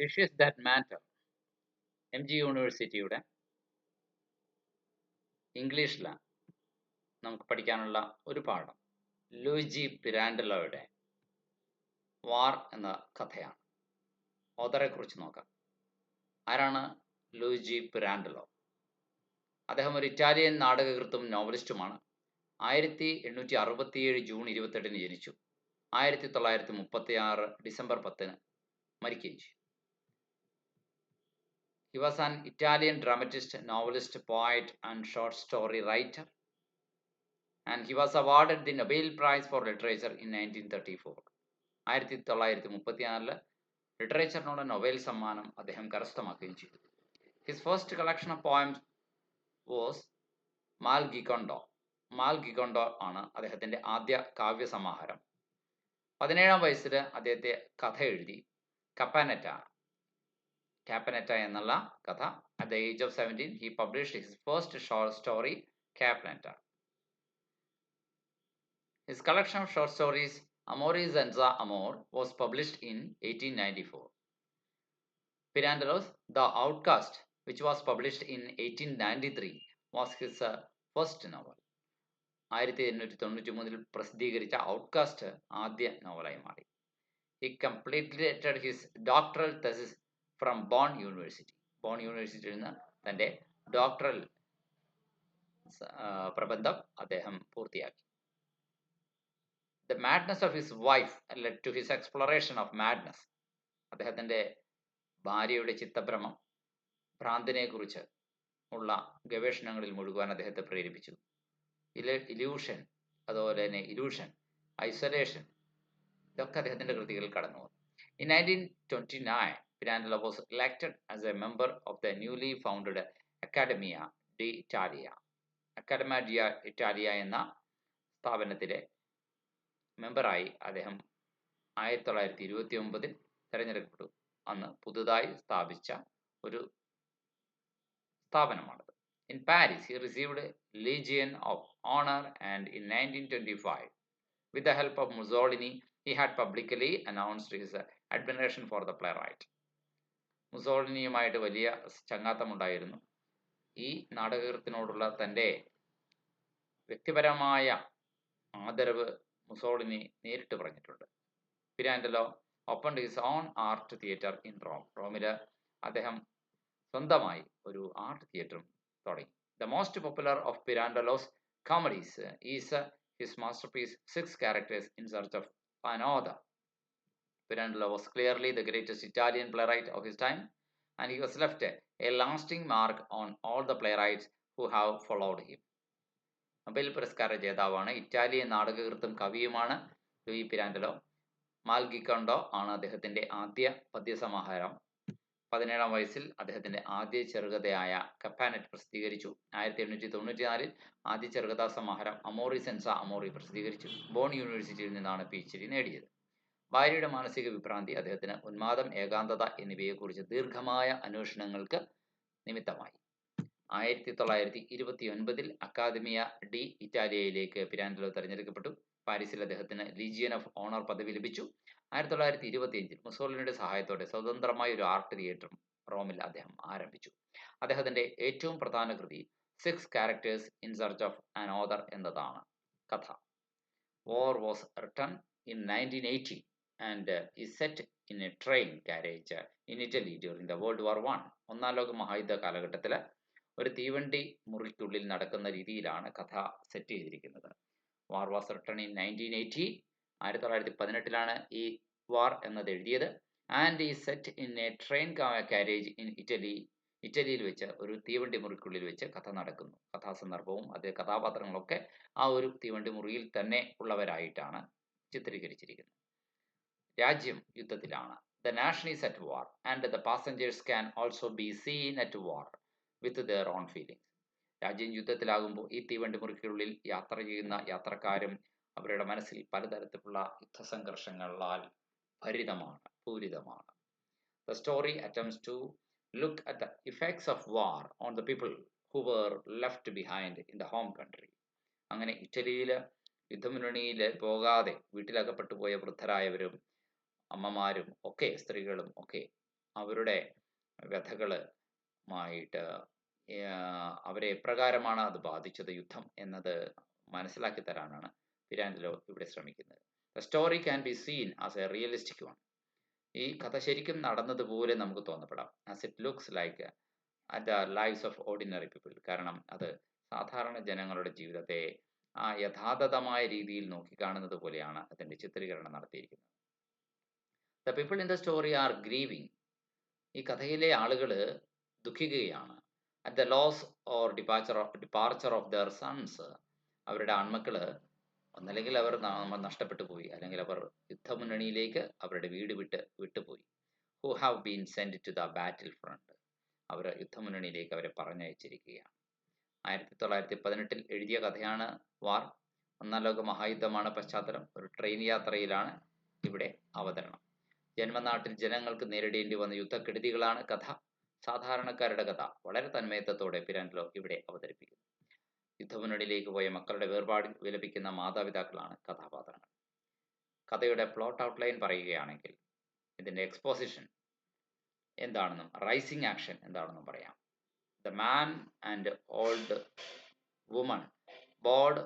Issues that matter. MG യൂണിവേഴ്സിറ്റിയുടെ ഇംഗ്ലീഷിലാണ് നമുക്ക് പഠിക്കാനുള്ള ഒരു പാഠം ലൂയിജി പിരാൻഡലോയുടെ വാർ എന്ന കഥയാണ്. ഓഥറെ കുറിച്ച് നോക്കാം. ആരാണ് ലൂയിജി പിരാൻഡലോ? അദ്ദേഹം ഒരു ഇറ്റാലിയൻ നാടകകൃത്തും നോവലിസ്റ്റുമാണ്. 1867 ജൂൺ 28 ജനിച്ചു. 1936 ഡിസംബർ 10 മരിക്കുകയും ചെയ്തു. He was an Italian dramatist, novelist, poet, and short story writer, and he was awarded the Nobel Prize for Literature in 1934. 1934 ലിറ്ററേച്ചറിനുള്ള Nobel സമ്മാനം അദ്ദേഹം കരസ്ഥമാക്കുകയും ചെയ്തു. His first collection of poems was മാൽഗിക്കൊണ്ടോ. മാൽഗിക്കൊണ്ടോ ആണ് അദ്ദേഹത്തിൻ്റെ ആദ്യ കാവ്യസമാഹാരം. 17-ാം വയസ്സിൽ അദ്ദേഹത്തെ കഥ എഴുതി. കാപ്പനറ്റ എന്നുള്ള കഥ. At the age of 17, he published his first short story, Capanetta. His collection of short stories, Amore Senza Amor, was published in 1894. Pirandello's The Outcast, which was published in 1893, was his first novel. 1893 പ്രസിദ്ധീകരിച്ച outcast ആദ്യ നോവലായി മാറി. He completed his doctoral thesis from Bonn University. Bonn യൂണിവേഴ്സിറ്റിയിൽ നിന്ന് തൻ്റെ doctoral പ്രബന്ധം അദ്ദേഹം പൂർത്തിയാക്കി. The madness of his wife led to his exploration of madness. അദ്ദേഹത്തിൻ്റെ ഭാര്യയുടെ ചിത്തഭ്രമം, ഭ്രാന്തിനെക്കുറിച്ച് ഉള്ള ഗവേഷണങ്ങളിൽ മുഴുകുവാൻ അദ്ദേഹത്തെ പ്രേരിപ്പിച്ചു. ഇല്യൂഷൻ, അതുപോലെ തന്നെ ഇലൂഷൻ, ഐസൊലേഷൻ, ഇതൊക്കെ അദ്ദേഹത്തിൻ്റെ കൃതികളിൽ കടന്നു വന്നു. In 1929, Pirandello was elected as a member of the newly founded Accademia d'Italia. Accademia d'Italia എന്ന സ്ഥാപനത്തിലെ മെമ്പറായി അദ്ദേഹം 1929 തിരഞ്ഞെടുക്കപ്പെട്ടു. അന്ന് പുതുതായി സ്ഥാപിച്ച ഒരു സ്ഥാപനമാണത്. In Paris, he received Legion of Honor, and in 1925, with the help of Mussolini, he had publicly announced his admiration for the playwright. മുസോളിനിയുമായിട്ട് വലിയ ചങ്ങാത്തമുണ്ടായിരുന്നു. ഈ നാടകകൃത്തിനോടുള്ള തൻ്റെ വ്യക്തിപരമായ ആദരവ് മുസോളിനി നേരിട്ട് പറഞ്ഞിട്ടുണ്ട്. പിരാൻഡലോ opened his own art theatre in Rome. റോമിൽ അദ്ദേഹം സ്വന്തമായി ഒരു ആർട്ട് തിയേറ്ററും തുടങ്ങി. The most popular of Pirandello's comedies is his masterpiece Six Characters in Search of an Author. Pirandello was clearly the greatest Italian playwright of his time, and he has left a lasting mark on all the playwrights who have followed him. Nobel പുരസ്കാര ജേതാവാണ്, Italian നാടകകൃത്തും കവിയുമാണ് Louis പിരാൻഡലോ. മാൽഗിക്കൊണ്ടോ ആണ് അദ്ദേഹത്തിൻ്റെ ആദ്യ പദ്യസമാഹാരം. 17-ാം വയസ്സിൽ അദ്ദേഹത്തിൻ്റെ ആദ്യ ചെറുകഥയായ കപ്പാനറ്റ് പ്രസിദ്ധീകരിച്ചു. 1894 ആദ്യ ചെറുകഥാ സമാഹാരം അമോറി സെൻസ അമോറി പ്രസിദ്ധീകരിച്ചു. ബോൺ യൂണിവേഴ്സിറ്റിയിൽ നിന്നാണ് PhD നേടിയത്. ഭാര്യയുടെ മാനസിക വിഭ്രാന്തി അദ്ദേഹത്തിന് ഉന്മാദം, ഏകാന്തത എന്നിവയെക്കുറിച്ച് ദീർഘമായ അന്വേഷണങ്ങൾക്ക് നിമിത്തമായി. 1929 അക്കാദമിയ ഡി ഇറ്റാലിയയിലേക്ക് പിരാൻഡലോ തിരഞ്ഞെടുക്കപ്പെട്ടു. പാരീസിൽ അദ്ദേഹത്തിന് ലീജിയൻ ഓഫ് ഓണർ പദവി ലഭിച്ചു. 1925 മുസോളിനിയുടെ സഹായത്തോടെ സ്വതന്ത്രമായ ഒരു ആർട്ട് തിയേറ്ററും റോമിൽ അദ്ദേഹം ആരംഭിച്ചു. അദ്ദേഹത്തിൻ്റെ ഏറ്റവും പ്രധാന കൃതി six characters in search of an author എന്നതാണ് കഥ. വാർ was written in 1980 and is set in a train carriage in Italy during the World War I. ഒന്നാം ലോക മഹായുദ്ധ കാലഘട്ടത്തിൽ ഒരു തീവണ്ടി മുറിക്കുള്ളിൽ നടക്കുന്ന രീതിയിലാണ് കഥ സെറ്റ് ചെയ്തിരിക്കുന്നത്. വാർ വാസ് റിട്ടൺ ഇൻ 1980. 1918 ഈ വാർ എന്നത് എഴുതിയത്. ആൻഡ് ഈ set in A train carriage in ഇറ്റലിയിൽ വെച്ച് ഒരു തീവണ്ടി മുറിക്കുള്ളിൽ വെച്ച് കഥ നടക്കുന്നു. കഥാസന്ദർഭവും അതേ കഥാപാത്രങ്ങളൊക്കെ ആ ഒരു തീവണ്ടി മുറിയിൽ തന്നെ ഉള്ളവരായിട്ടാണ് ചിത്രീകരിച്ചിരിക്കുന്നത്. രാജ്യം യുദ്ധത്തിലാണ്. The nation is at war and the passengers can also be seen at war with their own feelings. രാജ്യം യുദ്ധത്തിലാകുമ്പോൾ ഈ തീവണ്ടി മുറിക്കുള്ളിൽ യാത്ര ചെയ്യുന്ന യാത്രക്കാരും അവരുടെ മനസ്സിൽ പലതരത്തിലുള്ള യുദ്ധസംഘർഷങ്ങളാൽ പൂരിതമാണ്. The story attempts to look at the effects of war on the people who were left behind in the home country. അങ്ങനെ ഇറ്റലിയിൽ യുദ്ധമുന്നണിയിൽ പോകാതെ വീട്ടിലകപ്പെട്ടു പോയ വൃദ്ധരായവരും അമ്മമാരും ഒക്കെ സ്ത്രീകളും ഒക്കെ അവരുടെ വ്യഥകളുമായിട്ട് അവരെ എപ്രകാരമാണ് അത് ബാധിച്ചത് യുദ്ധം എന്നത് മനസ്സിലാക്കി തരാനാണ് പിരാൻഡലോ ഇവിടെ ശ്രമിക്കുന്നത്. The story can be seen as a realistic one. ഈ കഥ ശരിക്കും നടന്നതുപോലെ നമുക്ക് തോന്നപ്പെടാം. As it looks like at the lives of ordinary people. കാരണം അത് സാധാരണ ജനങ്ങളുടെ ജീവിതത്തെ ആ യഥാർത്ഥമായ രീതിയിൽ നോക്കിക്കാണുന്നത് പോലെയാണ് അതിൻ്റെ ചിത്രീകരണം നടത്തിയിരിക്കുന്നത്. The people in the story are grieving. ഈ കഥയിലെ ആളുകൾ ദുഃഖിക്കുകയാണ്. At the loss or departure of their sons. അവരുടെ ആൺമക്കൾ ഒന്നല്ലെങ്കിൽ അവർ നഷ്ടപ്പെട്ടു പോയി, അല്ലെങ്കിൽ അവർ യുദ്ധമുന്നണിയിലേക്ക് അവരുടെ വീട് വിട്ടുപോയി. Who have been send to the battle front. അവർ യുദ്ധമുന്നണിയിലേക്ക് അവരെ പറഞ്ഞയച്ചിരിക്കുകയാണ്. 1918 എഴുതിയ കഥയാണ് വാർ. ഒന്നാം ലോക മഹായുദ്ധമാണ് പശ്ചാത്തലം. ഒരു ട്രെയിൻ യാത്രയിലാണ് ഇവിടെ അവതരണം. ജന്മനാട്ടിൽ ജനങ്ങൾക്ക് നേരിടേണ്ടി വന്ന യുദ്ധക്കെടുതികളാണ് കഥ. സാധാരണക്കാരുടെ കഥ വളരെ തന്മയത്വത്തോടെ പിരാൻഡലോ ഇവിടെ അവതരിപ്പിക്കുന്നു. യുദ്ധമുന്നണിയിലേക്ക് പോയ മക്കളുടെ വേർപാടിൽ വിലപിക്കുന്ന മാതാപിതാക്കളാണ് കഥാപാത്രങ്ങൾ. കഥയുടെ പ്ലോട്ട് ഔട്ട്ലൈൻ പറയുകയാണെങ്കിൽ ഇതിൻ്റെ എക്സ്പോസിഷൻ എന്താണെന്നും റൈസിംഗ് ആക്ഷൻ എന്താണെന്നും പറയാം. The man and old woman board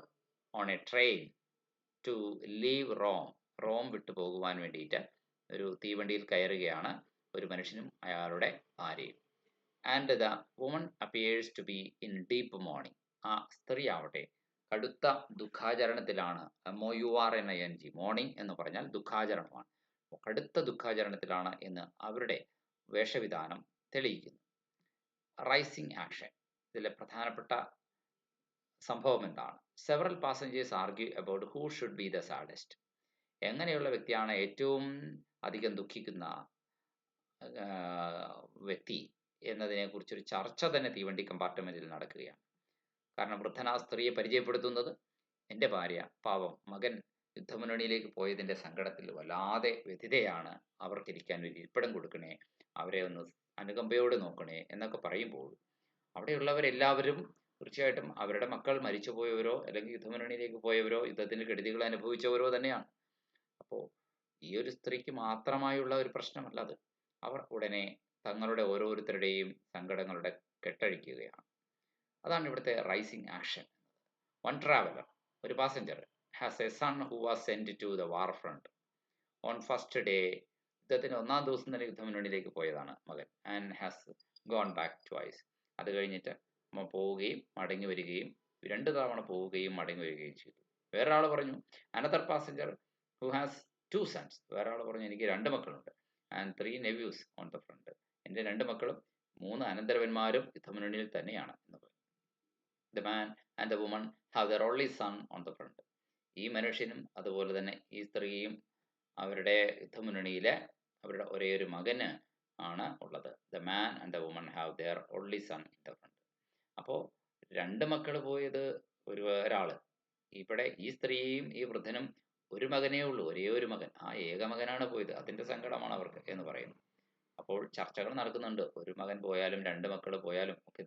on a train to leave Rome. Rome വിട്ടു പോകുവാൻ വേണ്ടിയിട്ട് ഒരു തീവണ്ടിയിൽ കയറുകയാണ് ഒരു മനുഷ്യനും അയാളുടെ ഭാര്യയും. And the woman appears to be in deep mourning. ആ സ്ത്രീ ആവട്ടെ കടുത്ത ദുഃഖാചരണത്തിലാണ്. MOURNING. മോർണിംഗ് എന്ന് പറഞ്ഞാൽ ദുഃഖാചരണമാണ്. കടുത്ത ദുഃഖാചരണത്തിലാണ് എന്ന് അവരുടെ വേഷവിധാനം തെളിയിക്കുന്നു. റൈസിംഗ് ആക്ഷൻ ഇതിലെ പ്രധാനപ്പെട്ട സംഭവം എന്താണ്? Several passengers argue about who should be the saddest. എങ്ങനെയുള്ള വ്യക്തിയാണ് ഏറ്റവും അധികം ദുഃഖിക്കുന്ന വ്യക്തി എന്നതിനെക്കുറിച്ചൊരു ചർച്ച തന്നെ തീവണ്ടി കമ്പാർട്ട്മെൻറ്റിൽ നടക്കുകയാണ്. കാരണം വൃദ്ധനാ സ്ത്രീയെ പരിചയപ്പെടുത്തുന്നത് എൻ്റെ ഭാര്യ, പാവം മകൻ യുദ്ധമുന്നണിയിലേക്ക് പോയതിൻ്റെ സങ്കടത്തിൽ വല്ലാതെ വ്യഥിതയാണ്, അവർക്കിരിക്കാൻ ഒരു ഇരിപ്പിടം കൊടുക്കണേ, അവരെ ഒന്ന് അനുകമ്പയോടെ നോക്കണേ എന്നൊക്കെ പറയുമ്പോൾ അവിടെയുള്ളവരെല്ലാവരും തീർച്ചയായിട്ടും അവരുടെ മക്കൾ മരിച്ചുപോയവരോ അല്ലെങ്കിൽ യുദ്ധമുന്നണിയിലേക്ക് പോയവരോ യുദ്ധത്തിൻ്റെ കെടുതികൾ അനുഭവിച്ചവരോ തന്നെയാണ്. അപ്പോൾ ഈ ഒരു സ്ത്രീക്ക് മാത്രമായുള്ള ഒരു പ്രശ്നമല്ല അത്. അവർ ഉടനെ തങ്ങളുടെ ഓരോരുത്തരുടെയും സങ്കടങ്ങളുടെ കെട്ടഴിക്കുകയാണ്. അതാണ് ഇവിടുത്തെ റൈസിംഗ് ആക്ഷൻ. വൺ ട്രാവലർ, ഒരു passenger, has a son who was send to the war front on first day. യുദ്ധത്തിന് ഒന്നാം ദിവസം തന്നെ യുദ്ധമുന്നണിയിലേക്ക് പോയതാണ് മകൻ. And has gone back twice. അത് കഴിഞ്ഞിട്ട് പോവുകയും മടങ്ങി വരികയും 2 തവണ പോവുകയും മടങ്ങി വരികയും ചെയ്തു. വേറൊരാൾ പറഞ്ഞു another passenger who has 2 sons. വേറൊരാൾ പറഞ്ഞു എനിക്ക് 2 മക്കളുണ്ട്. And 3 nephews on the front. എൻ്റെ 2 മക്കളും 3 അനന്തരവന്മാരും യുദ്ധമുന്നണിയിൽ തന്നെയാണ് എന്ന് പറഞ്ഞു. The man and the woman have their only son on the front. ഈ മനുഷ്യനും അതുപോലെ തന്നെ ഈ സ്ത്രീയും അവരുടെ യുദ്ധമുന്നണിയിലെ അവരുടെ ഒരേ ഒരു മകന് ആണ് ഉള്ളത്. The man and the woman have their only son in the front. അപ്പോൾ 2 മക്കൾ പോയത് ഒരാൾ. ഇവിടെ ഈ സ്ത്രീയും ഈ വൃദ്ധനും ഒരു മകനേ ഉള്ളൂ, ഒരേ ഒരു മകൻ. ആ ഏക മകനാണ് പോയത്. അതിൻ്റെ സങ്കടമാണ് അവർക്ക് എന്ന് പറയുന്നു. അപ്പോൾ ചർച്ചകൾ നടക്കുന്നുണ്ട്. ഒരു മകൻ പോയാലും 2 മക്കൾ പോയാലും ഒക്കെ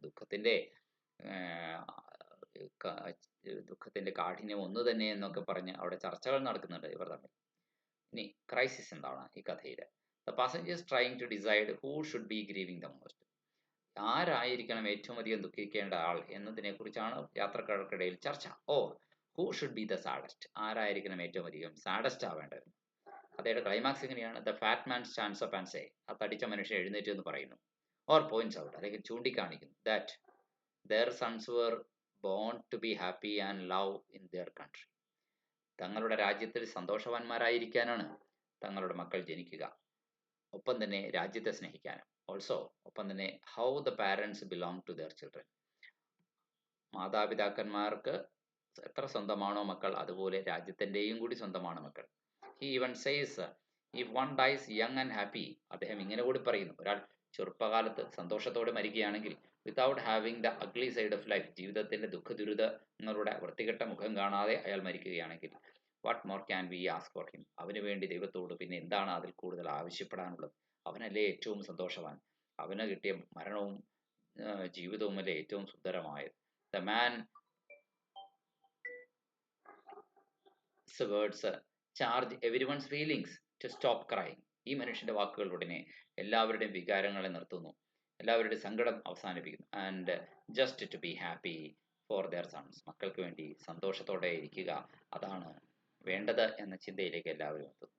ദുഃഖത്തിൻ്റെ കാഠിന്യം ഒന്ന് തന്നെ എന്നൊക്കെ പറഞ്ഞ് അവിടെ ചർച്ചകൾ നടക്കുന്നുണ്ട് ഇവർ തമ്മിൽ. ഇനി ക്രൈസിസ് എന്താണ് ഈ കഥയിൽ? The passengers trying to decide who should be grieving the most. ആരായിരിക്കണം ഏറ്റവും അധികം ദുഃഖിക്കേണ്ട ആൾ എന്നതിനെക്കുറിച്ചാണ് യാത്രക്കാർക്കിടയിൽ ചർച്ച. Or who should be the saddest. ആരായിരിക്കണം ഏറ്റവും അധികം സാഡസ്റ്റ് ആവേണ്ടത്? കഥയുടെ ക്ലൈമാക്സ് എങ്ങനെയാണ്? The fat man stands up and say. ആ തടിച്ച മനുഷ്യൻ എഴുന്നേറ്റ് എന്ന് പറയുന്നു. ഓർ പോയിന്റ്സ് ഔട്ട്, അല്ലെങ്കിൽ ചൂണ്ടിക്കാണിക്കുന്നു, that their sons were born to be happy and love in their country. തങ്ങളുടെ രാജ്യത്തിൽ സന്തോഷവാന്മാരായിരിക്കാനാണ് തങ്ങളുടെ മക്കൾ ജനിക്കുക, ഒപ്പം തന്നെ രാജ്യത്തെ സ്നേഹിക്കാനും. ഓൾസോ ഒപ്പം തന്നെ how the parents belong to their children. മാതാപിതാക്കന്മാർക്ക് എത്ര സ്വന്തമാണോ മക്കൾ, അതുപോലെ രാജ്യത്തിൻ്റെയും കൂടി സ്വന്തമാണ് മക്കൾ. He even says if one dies young and happy. അദ്ദേഹം ഇങ്ങനെ കൂടി പറയുന്നു, ഒരാൾ ചെറുപ്പകാലത്ത് സന്തോഷത്തോടെ മരിക്കുകയാണെങ്കിൽ without having the ugly side of life, ജീവിതത്തിൻ്റെ ദുഃഖദുരിതങ്ങളുടെ വൃത്തികെട്ട മുഖം കാണാതെ അയാൾ മരിക്കുകയാണെങ്കിൽ, what more can we ask for him. അവന് വേണ്ടി ദൈവത്തോട് പിന്നെ എന്താണ് അതിൽ കൂടുതൽ ആവശ്യപ്പെടാനുള്ളത്? അവനല്ലേ ഏറ്റവും സന്തോഷവാൻ. അവന് കിട്ടിയ മരണവും ജീവിതവുമല്ലേ ഏറ്റവും സുന്ദരമായത്. The man words charge every one's feelings to stop crying. ഈ മനുഷ്യൻ്റെ വാക്കുകളിലൂടെ എല്ലാവരുടെയും വികാരങ്ങളെ നിർത്തുന്നു, എല്ലാവരുടെയും സങ്കടം അവസാനിപ്പിക്കുന്നു. And just to be happy for their sons, മക്കൾക്ക് വേണ്ടി സന്തോഷത്തോടെ ഇരിക്കുക, അതാണ് വേണ്ടത് എന്ന ചിന്തയിലേക്ക് എല്ലാവരും എത്തുന്നു.